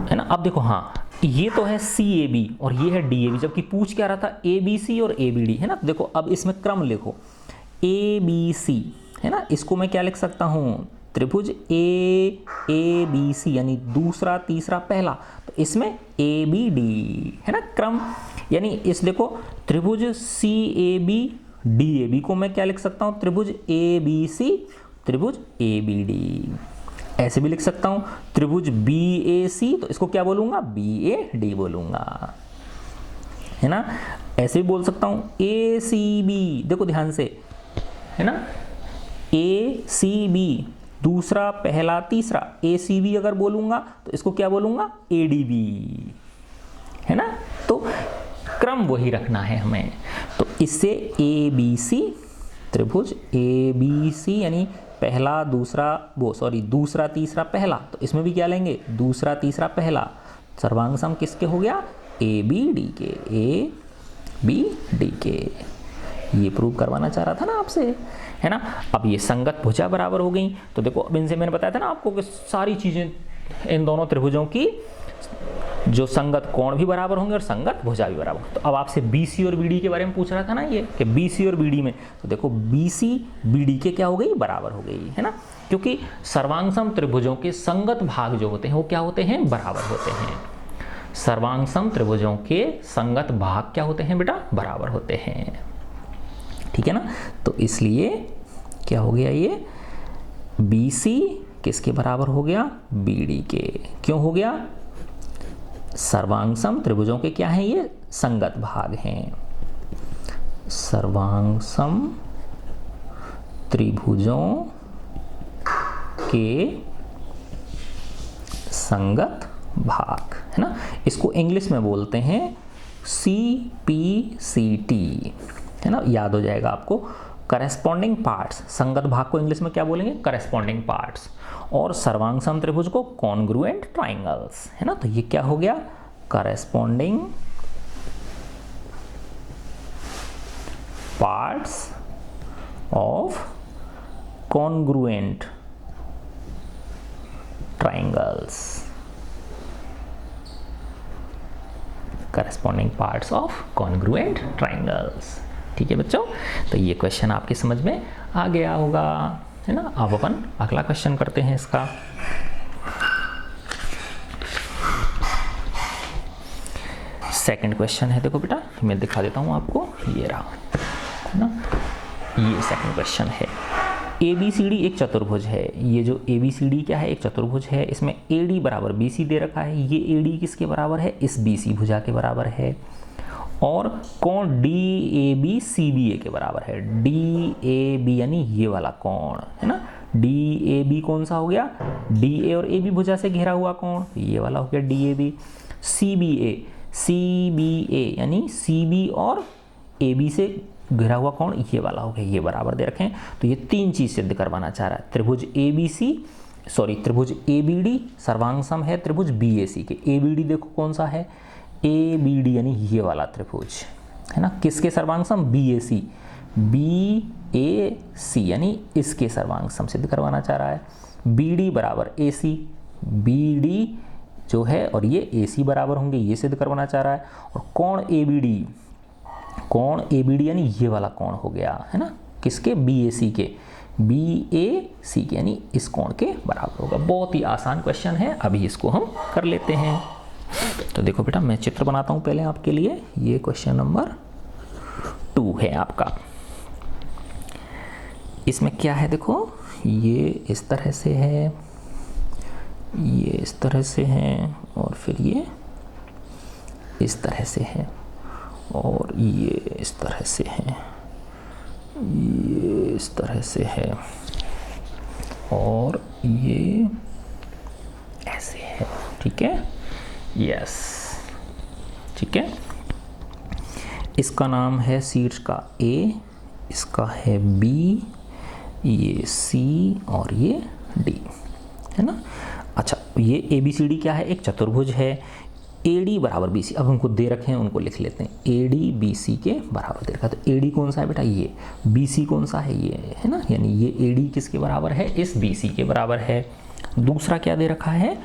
है ना। अब देखो हाँ, ये तो है सी ए बी और ये है डी ए बी, जबकि पूछ क्या रहा था, ए बी सी और ए बी डी, है ना। देखो अब इसमें क्रम लिखो, ए बी सी, है ना, इसको मैं क्या लिख सकता हूँ, त्रिभुज ए बी सी, यानी दूसरा तीसरा पहला, तो इसमें ए बी डी, है ना, क्रम। यानी इस देखो त्रिभुज C A B D A B को मैं क्या लिख सकता हूँ, त्रिभुज ए बी सी त्रिभुज ए बी डी, ऐसे भी लिख सकता हूं त्रिभुज बी ए सी, तो इसको क्या बोलूंगा, बी ए डी बोलूंगा, है ना। ऐसे भी बोल सकता हूं ए सी बी, देखो ध्यान से, है ना, ए सी बी दूसरा पहला तीसरा, ए सी बी अगर बोलूंगा तो इसको क्या बोलूंगा, ए डी बी, है ना। तो क्रम वही रखना है हमें। तो इससे ए बी सी त्रिभुज ए बी सी, यानी पहला दूसरा दूसरा तीसरा पहला, तो इसमें भी क्या लेंगे, दूसरा तीसरा पहला, सर्वांग सम किसके हो गया, ए बी डी के, ए बी डी के। ये प्रूव करवाना चाह रहा था ना आपसे, है ना। अब ये संगत भुजा बराबर हो गई, तो देखो अब इनसे मैंने बताया था ना आपको कि सारी चीजें इन दोनों त्रिभुजों की जो संगत कोण भी बराबर होंगे और संगत भुजा भी बराबर। तो अब आपसे BC और BD के बारे में पूछ रहा था ना ये, कि BC और BD में, तो देखो BC BD के क्या हो गई, बराबर हो गई, है ना, क्योंकि सर्वांग सम त्रिभुजों के संगत भाग जो होते हैं वो क्या होते हैं, बराबर होते हैं। सर्वांग सम त्रिभुजों के संगत भाग क्या होते हैं बेटा, बराबर होते हैं, ठीक है ना। तो इसलिए क्या हो गया, ये BC किसके बराबर हो गया, BD के। क्यों हो गया, सर्वांग सम त्रिभुजों के क्या हैं, ये संगत भाग हैं। सर्वांग सम त्रिभुजों के संगत भाग, है ना। इसको इंग्लिश में बोलते हैं CPCT, है ना, याद हो जाएगा आपको। करेस्पॉन्डिंग पार्ट्स, संगत भाग को इंग्लिश में क्या बोलेंगे, करेस्पॉन्डिंग पार्ट्स, और सर्वांग सम त्रिभुज को कॉन्ग्रुएंट ट्राइंगल्स, है ना। तो ये क्या हो गया, corresponding parts of congruent triangles, corresponding parts of congruent triangles. ठीक है बच्चों, तो ये क्वेश्चन आपके समझ में आ गया होगा, है ना। अब अपन अगला क्वेश्चन करते हैं इसका। सेकंड क्वेश्चन है, देखो बेटा मैं दिखा देता हूँ आपको, ये रहा, है ना। ये सेकंड क्वेश्चन है, ABCD एक चतुर्भुज है। ये जो ABCD क्या है, एक चतुर्भुज है। इसमें AD बराबर BC दे रखा है। ये AD किसके बराबर है, इस BC भुजा के बराबर है। और कोण DAB CBA के बराबर है। DAB यानी ये वाला कोण, है ना। DAB कौन सा हो गया, DA और AB भुजा से घेरा हुआ कोण, ये वाला हो गया DAB। CBA यानी CB और AB से घिरा हुआ कोण, ये वाला हो गया, ये बराबर दे रखे हैं। तो ये तीन चीज सिद्ध करवाना चाह रहा है। त्रिभुज ABD सर्वांग सम है त्रिभुज BAC के। ABD देखो कौन सा है, ABD यानी ये वाला त्रिभुज, है ना। किसके सर्वांग सम, BAC यानी इसके सर्वांग सम सिद्ध करवाना चाह रहा है। BD बराबर AC, BD जो है और ये AC बराबर होंगे, ये सिद्ध करवाना चाह रहा है। और कोण ABD यानी ये वाला कोण हो गया, है ना, किसके, BAC के यानी इस कोण के बराबर होगा। बहुत ही आसान क्वेश्चन है, अभी इसको हम कर लेते हैं। तो देखो बेटा मैं चित्र बनाता हूं पहले आपके लिए। ये क्वेश्चन नंबर 2 है आपका। इसमें क्या है देखो, ये इस तरह से है, ये इस तरह से है, और फिर ये इस तरह से है, और ये इस तरह से है, ये इस तरह से है, और ये ऐसे है। ठीक है, यस, ठीक है। इसका नाम है शीर्ष का A, इसका है B, ये C और ये D, है ना। अच्छा, ये ABCD क्या है, एक चतुर्भुज है। AD बराबर BC, अब हमको दे रखे हैं उनको लिख लेते हैं। AD BC के बराबर दे रखा है। तो AD कौन सा है बेटा, ये। BC कौन सा है, ये, है ना। यानी ये AD किसके बराबर है, इस BC के बराबर है। दूसरा क्या दे रखा है,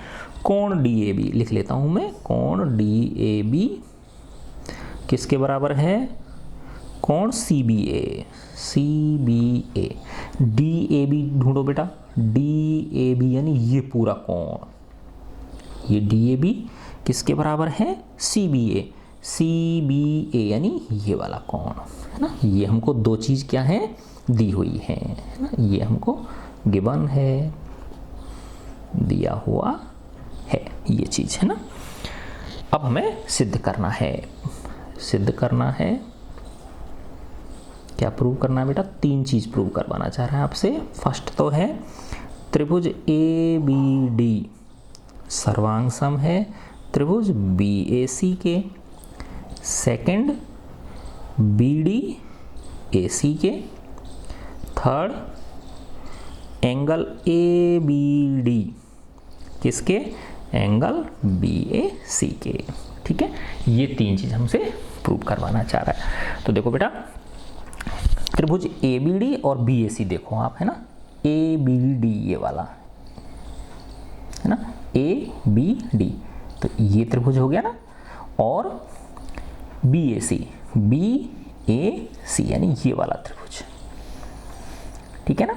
कोण DAB, लिख लेता हूं मैं। कोण DAB किसके बराबर है, कोण CBA। DAB ढूंढो बेटा, DAB यानी ये पूरा कोण, ये DAB किसके बराबर है, CBA यानी ये वाला कोण, है ना। ये हमको दो चीज क्या है, दी हुई है ना। ये हमको गिवन है, दिया हुआ है ये चीज, है ना। अब हमें सिद्ध करना है, क्या प्रूव करना है बेटा, तीन चीज प्रूव करवाना चाह रहा है आपसे। फर्स्ट तो है त्रिभुज ABD सर्वांग सम है त्रिभुज BAC के। सेकंड BD AC के। थर्ड एंगल ABD किसके, एंगल BAC के। ठीक है, ये तीन चीज हमसे प्रूव करवाना चाह रहा है। तो देखो बेटा, त्रिभुज ABD और BAC देखो आप, है ना। ABD ये वाला, है ना, ABD, तो ये त्रिभुज हो गया ना। और BAC यानी ये वाला त्रिभुज, ठीक है ना।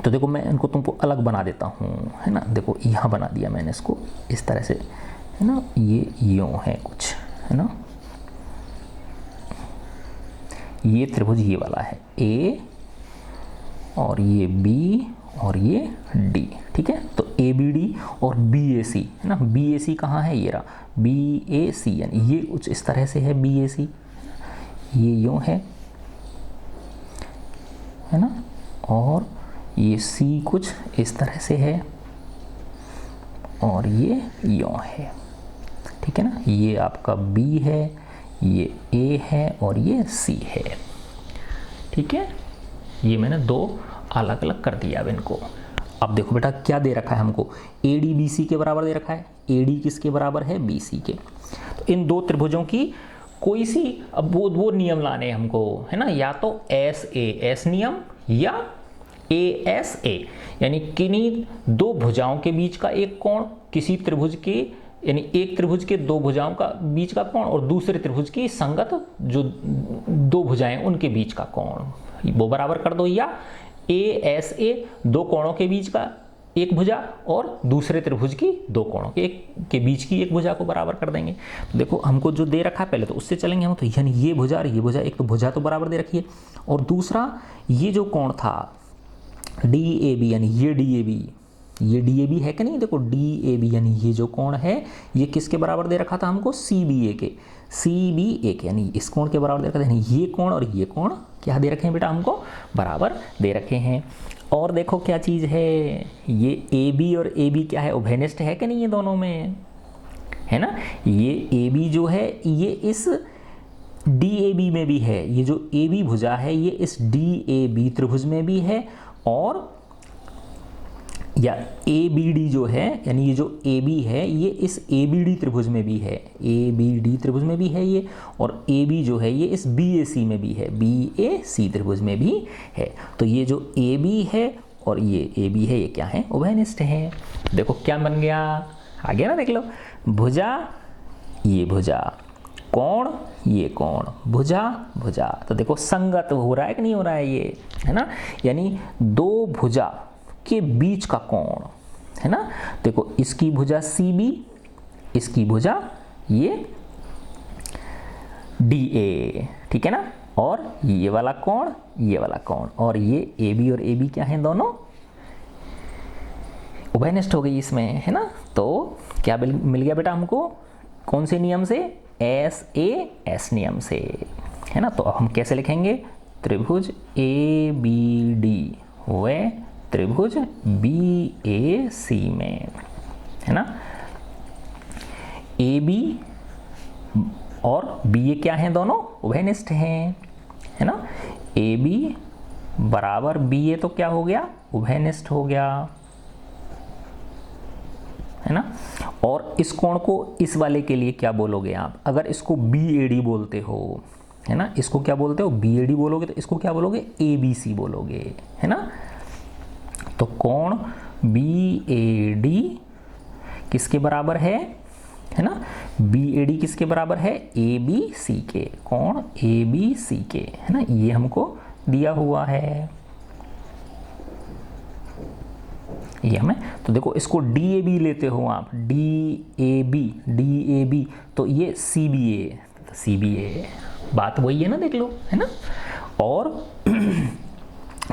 तो देखो मैं इनको तुमको अलग बना देता हूँ, है ना। देखो यहाँ बना दिया मैंने इसको इस तरह से, है ना। ये यूं है कुछ, है ना। ये त्रिभुज ये वाला है A, और ये B और ये D, ठीक है। तो ABD और BAC, है ना। BAC कहाँ है, ये रहा BAC, यानी ये कुछ इस तरह से है BAC, ये यूं है ना। और ये सी कुछ इस तरह से है और ये यों है, ठीक है ना। ये आपका बी है, ये ए है और ये सी है, ठीक है। ये मैंने दो अलग अलग कर दिया अब इनको। अब देखो बेटा क्या दे रखा है हमको, ए डी बी सी के बराबर दे रखा है। ए डी किसके बराबर है, बी सी के। तो इन दो त्रिभुजों की कोई सी, अब वो नियम लाने हमको, है ना, या तो एस ए एस नियम या ए एस ए, यानी किन्हीं दो भुजाओं के बीच का एक कोण, किसी त्रिभुज के, यानी एक त्रिभुज के दो भुजाओं का बीच का कोण और दूसरे त्रिभुज की संगत जो दो भुजाएं उनके बीच का कोण, वो बराबर कर दो। या ए एस ए, दो कोणों के बीच का एक भुजा और दूसरे त्रिभुज की दो कोणों के बीच की एक भुजा को बराबर कर देंगे। तो देखो हमको जो दे रखा है पहले तो उससे चलेंगे हम, तो यानी ये भुजा और ये भुजा, एक तो भुजा तो बराबर दे रखी है और दूसरा ये जो कोण था डी ए बी, यानी ये डी ए बी, ये डी ए बी है कि नहीं, देखो डी ए बी यानी ये जो कोण है ये किसके बराबर दे रखा था हमको, सी बी ए के, सी बी ए के, यानी इस कोण के बराबर दे रखा था। यानी ये कोण और ये कोण क्या दे रखे हैं बेटा, हमको बराबर दे रखे हैं। और देखो क्या चीज़ है, ये ए बी और ए बी क्या है, उभयनिष्ठ है कि नहीं ये दोनों में, है ना। ये ए बी जो है ये इस डी ए बी में भी है, ये जो ए बी भुजा है ये इस डी ए बी त्रिभुज में भी है, और या ए बी डी जो है, यानी ये जो ए बी है ये इस ए बी डी त्रिभुज में भी है, ए बी डी त्रिभुज में भी है ये, और ए बी जो है ये इस बी ए सी में भी है, बी ए सी त्रिभुज में भी है। तो ये जो ए बी है और ये ए बी है ये क्या है, उभयनिष्ठ है। देखो क्या बन गया, आ गया ना, देख लो, भुजा ये भुजा, कोण ये कोण, भुजा भुजा, तो देखो संगत हो रहा है कि नहीं हो रहा है ये, है ना। यानी दो भुजा के बीच का कोण, है ना। देखो इसकी भुजा सी बी, इसकी भुजा ये डी ए, ठीक है ना, और ये वाला कोण, ये वाला कोण, और ये ए बी और ए बी क्या है, दोनों उभयनिष्ठ हो गई इसमें, है ना। तो क्या मिल गया बेटा हमको, कौन से नियम से, एस ए एस नियम से, है ना। तो अब हम कैसे लिखेंगे, त्रिभुज ए बी डी हुए त्रिभुज बी ए सी में, है ना। ए बी और बी ए क्या हैं, दोनों उभयनिष्ठ हैं, है ना। ए बी बराबर बी ए तो क्या हो गया, उभयनिष्ठ हो गया, है ना। और इस कोण को इस वाले के लिए क्या बोलोगे आप, अगर इसको बी ए डी बोलते हो, है ना, इसको क्या बोलते हो, बी ए डी बोलोगे, तो इसको क्या बोलोगे, ए बी सी बोलोगे, है ना। तो कोण बी ए डी किसके बराबर है ना, बी ए डी किसके बराबर है, ए बी सी के, कोण ए बी सी के, है ना, ये हमको दिया हुआ है ये हमें। तो देखो इसको डी ए बी लेते हो आप, डी ए बी, तो ये सी बी ए, सी बी ए, बात वही है ना, देख लो, है ना। और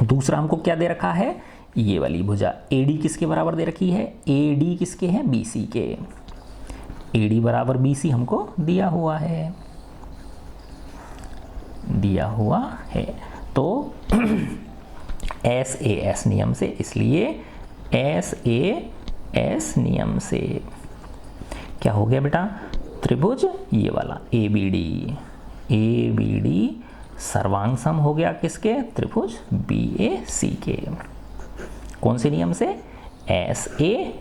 दूसरा हमको क्या दे रखा है, ये वाली भुजा ए डी किसके बराबर दे रखी है, ए डी किसके हैं, बी सी के, ए डी बराबर बी सी हमको दिया हुआ है, तो एस ए एस नियम से, इसलिए एस ए एस नियम से क्या हो गया बेटा, त्रिभुज ये वाला ए बी डी सर्वांग सम हो गया किसके, त्रिभुज बी ए सी के, कौन से नियम से, एस ए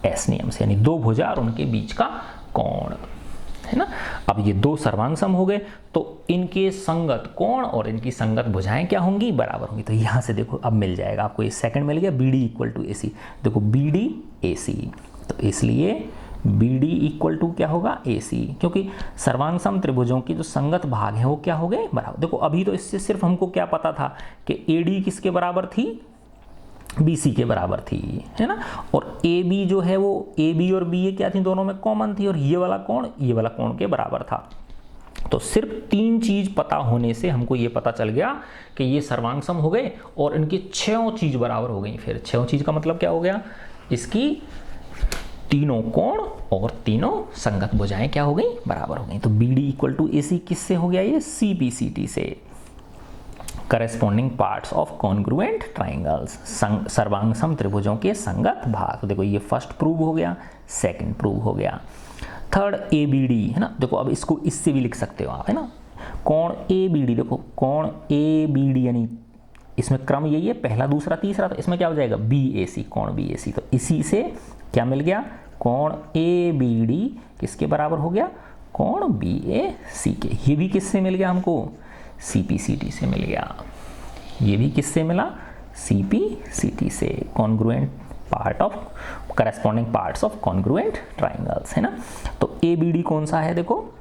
एस नियम से, यानी दो भुजा और उनके बीच का कोण, है ना। अब ये दो सर्वांग सम हो गए तो इनके संगत कोण और इनकी संगत भुजाएं क्या होंगी, बराबर होंगी। तो यहां से देखो अब मिल जाएगा आपको, ये सेकंड मिल गया, बी डी इक्वल टू ए सी, देखो बी डी ए सी, तो इसलिए बी डी इक्वल टू क्या होगा, ए सी, क्योंकि सर्वांग सम त्रिभुजों की जो संगत भाग है वो क्या हो गए, बराबर। देखो अभी तो इससे सिर्फ हमको क्या पता था कि ए डी किसके बराबर थी, बी सी के बराबर थी, है ना। और ए बी जो है वो ए बी और बी ए क्या थी, दोनों में कॉमन थी, और ये वाला कोण के बराबर था। तो सिर्फ तीन चीज पता होने से हमको ये पता चल गया कि ये सर्वांग सम हो गए और इनकी छह चीज बराबर हो गई। फिर छह चीज का मतलब क्या हो गया, इसकी तीनों कोण और तीनों संगत भुजाएं क्या हो गई, बराबर हो गई। तो बी डी इक्वल टू ए सी किससे हो गया, ये सी बी सी टी से, corresponding parts of congruent triangles, सर्वांग सम त्रिभुजों के संगत भाग। देखो ये फर्स्ट प्रूव हो गया, सेकंड प्रूव हो गया। थर्ड ABD है ना, देखो अब इसको इससे भी लिख सकते हो आप, है ना, कोण ABD, देखो कोण ABD यानी इसमें क्रम यही है, पहला दूसरा तीसरा, तो इसमें क्या हो जाएगा BAC, कोण BAC। तो इसी से क्या मिल गया, कोण ABD किसके बराबर हो गया, कोण BAC के। ये भी किससे मिल गया हमको, CPCT से मिल गया। ये भी किससे मिला, CPCT से, congruent part of corresponding parts of congruent triangles, है ना। तो ABD कौन सा है, देखो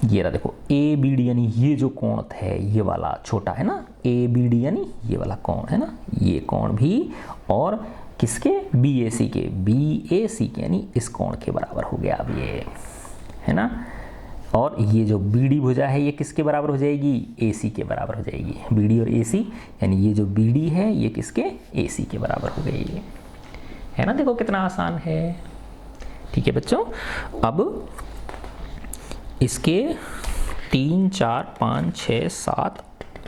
ये रहा, देखो ABD यानी ये जो कोण है ये वाला छोटा है ना, ABD यानी ये वाला कोण है ना, ये कोण भी, और किसके, BAC के, BAC के यानी इस कोण के बराबर हो गया अब ये, है ना। और ये जो BD भुजा है ये किसके बराबर हो जाएगी, AC के बराबर हो जाएगी। BD और AC यानी ये जो BD है ये किसके, AC के बराबर हो गई, है ना। देखो कितना आसान है, ठीक है बच्चों। अब इसके 3, 4, 5, 6, 7,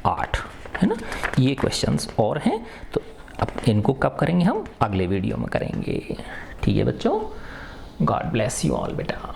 8 है ना, ये क्वेश्चंस और हैं, तो अब इनको कब करेंगे हम, अगले वीडियो में करेंगे, ठीक है बच्चों। गॉड ब्लेस यू ऑल बेटा।